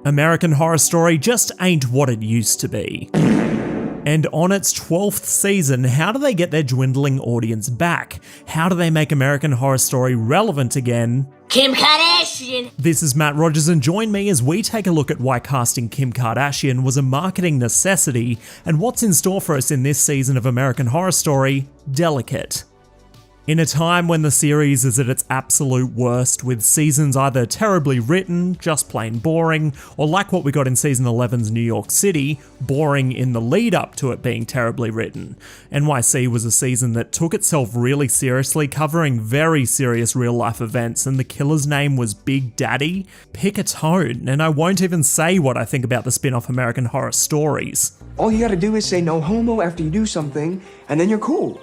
American Horror Story just ain't what it used to be. And on its 12th season, how do they get their dwindling audience back? How do they make American Horror Story relevant again? Kim Kardashian! This is Matt Rogers, and join me as we take a look at why casting Kim Kardashian was a marketing necessity and what's in store for us in this season of American Horror Story, Delicate. In a time when the series is at its absolute worst, with seasons either terribly written, just plain boring, or like what we got in season 11's New York City, boring in the lead up to it being terribly written. NYC was a season that took itself really seriously, covering very serious real life events, and the killer's name was Big Daddy. Pick a tone, and I won't even say what I think about the spin-off American Horror Stories. All you gotta do is say no homo after you do something, and then you're cool.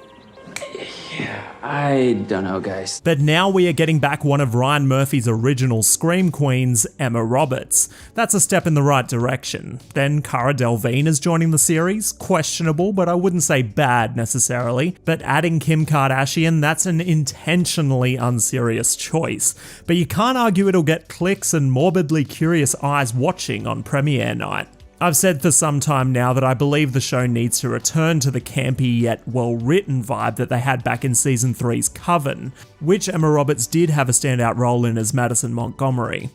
Yeah, I don't know, guys. But now we are getting back one of Ryan Murphy's original Scream Queens, Emma Roberts. That's a step in the right direction. Then Cara Delevingne is joining the series. Questionable, but I wouldn't say bad necessarily. But adding Kim Kardashian, that's an intentionally unserious choice. But you can't argue it'll get clicks and morbidly curious eyes watching on premiere night. I've said for some time now that I believe the show needs to return to the campy yet well-written vibe that they had back in season 3's Coven, which Emma Roberts did have a standout role in as Madison Montgomery.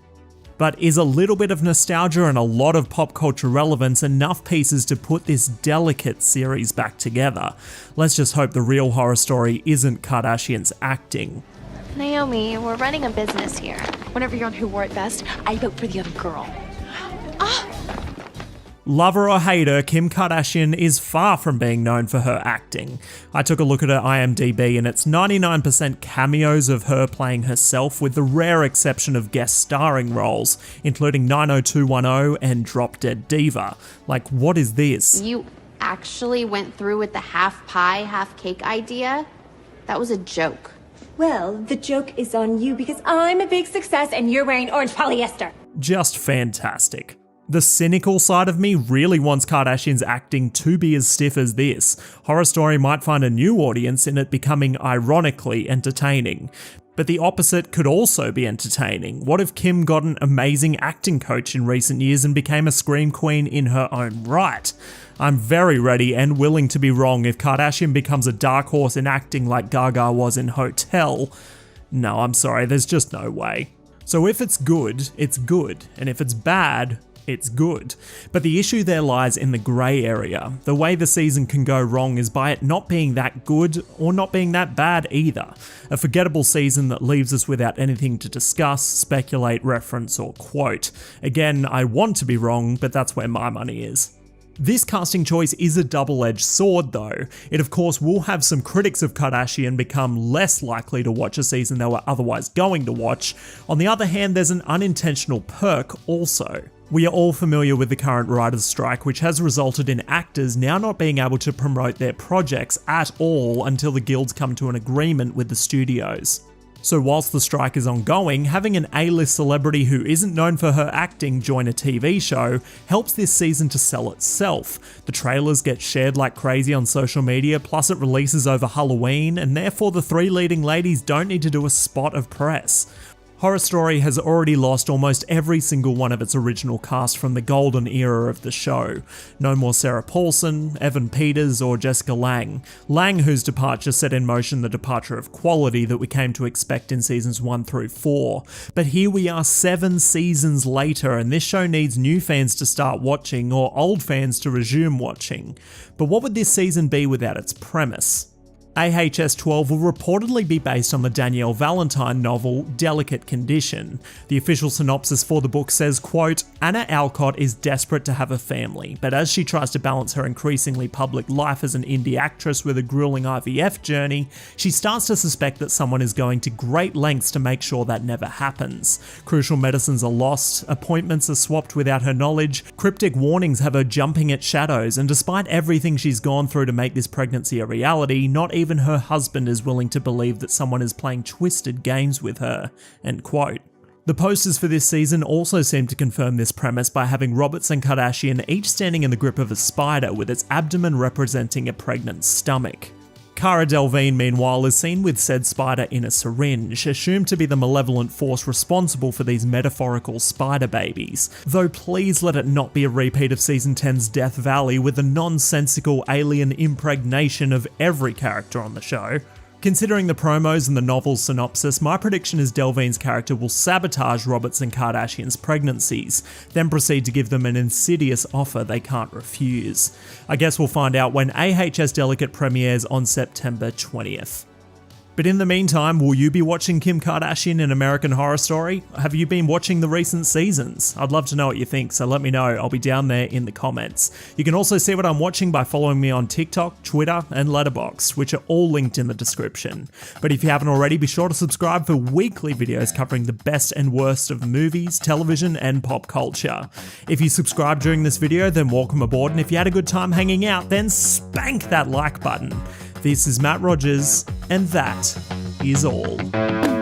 But is a little bit of nostalgia and a lot of pop culture relevance enough pieces to put this Delicate series back together? Let's just hope the real horror story isn't Kardashian's acting. Naomi, we're running a business here. Whenever you're on Who Wore It Best, I vote for the other girl. Love her or hate her, Kim Kardashian is far from being known for her acting. I took a look at her IMDb and it's 99% cameos of her playing herself, with the rare exception of guest starring roles, including 90210 and Drop Dead Diva. Like, what is this? You actually went through with the half pie, half cake idea? That was a joke. Well, the joke is on you because I'm a big success and you're wearing orange polyester. Just fantastic. The cynical side of me really wants Kardashian's acting to be as stiff as this. Horror Story might find a new audience in it becoming ironically entertaining. But the opposite could also be entertaining. What if Kim got an amazing acting coach in recent years and became a scream queen in her own right? I'm very ready and willing to be wrong if Kardashian becomes a dark horse in acting like Gaga was in Hotel. No, I'm sorry, there's just no way. So if it's good, it's good. And if it's bad, it's good. But the issue there lies in the grey area. The way the season can go wrong is by it not being that good or not being that bad either. A forgettable season that leaves us without anything to discuss, speculate, reference, or quote. Again, I want to be wrong, but that's where my money is. This casting choice is a double-edged sword though. It of course will have some critics of Kardashian become less likely to watch a season they were otherwise going to watch. On the other hand, there's an unintentional perk also. We are all familiar with the current writers' strike, which has resulted in actors now not being able to promote their projects at all until the guilds come to an agreement with the studios. So whilst the strike is ongoing, having an A-list celebrity who isn't known for her acting join a TV show helps this season to sell itself. The trailers get shared like crazy on social media, plus it releases over Halloween, and therefore the three leading ladies don't need to do a spot of press. Horror Story has already lost almost every single one of its original cast from the golden era of the show. No more Sarah Paulson, Evan Peters, or Jessica Lange. Lange, whose departure set in motion the departure of quality that we came to expect in seasons 1 through 4. But here we are 7 seasons later, and this show needs new fans to start watching, or old fans to resume watching. But what would this season be without its premise? AHS 12 will reportedly be based on the Danielle Valentine novel Delicate Condition. The official synopsis for the book says, quote, Anna Alcott is desperate to have a family, but as she tries to balance her increasingly public life as an indie actress with a grueling IVF journey, she starts to suspect that someone is going to great lengths to make sure that never happens. Crucial medicines are lost, appointments are swapped without her knowledge, cryptic warnings have her jumping at shadows, and despite everything she's gone through to make this pregnancy a reality, not even her husband is willing to believe that someone is playing twisted games with her, end quote. The posters for this season also seem to confirm this premise by having Roberts and Kardashian each standing in the grip of a spider with its abdomen representing a pregnant stomach. Cara Delevingne, meanwhile, is seen with said spider in a syringe, assumed to be the malevolent force responsible for these metaphorical spider babies. Though please let it not be a repeat of Season 10's Death Valley with the nonsensical alien impregnation of every character on the show. Considering the promos and the novel's synopsis, my prediction is Delevingne's character will sabotage Roberts and Kardashian's pregnancies, then proceed to give them an insidious offer they can't refuse. I guess we'll find out when AHS Delicate premieres on September 20th. But in the meantime, will you be watching Kim Kardashian in American Horror Story? Have you been watching the recent seasons? I'd love to know what you think, so let me know. I'll be down there in the comments. You can also see what I'm watching by following me on TikTok, Twitter, and Letterboxd, which are all linked in the description. But if you haven't already, be sure to subscribe for weekly videos covering the best and worst of movies, television, and pop culture. If you subscribed during this video, then welcome aboard, and if you had a good time hanging out, then spank that like button. This is Matt Rogers, and that is all.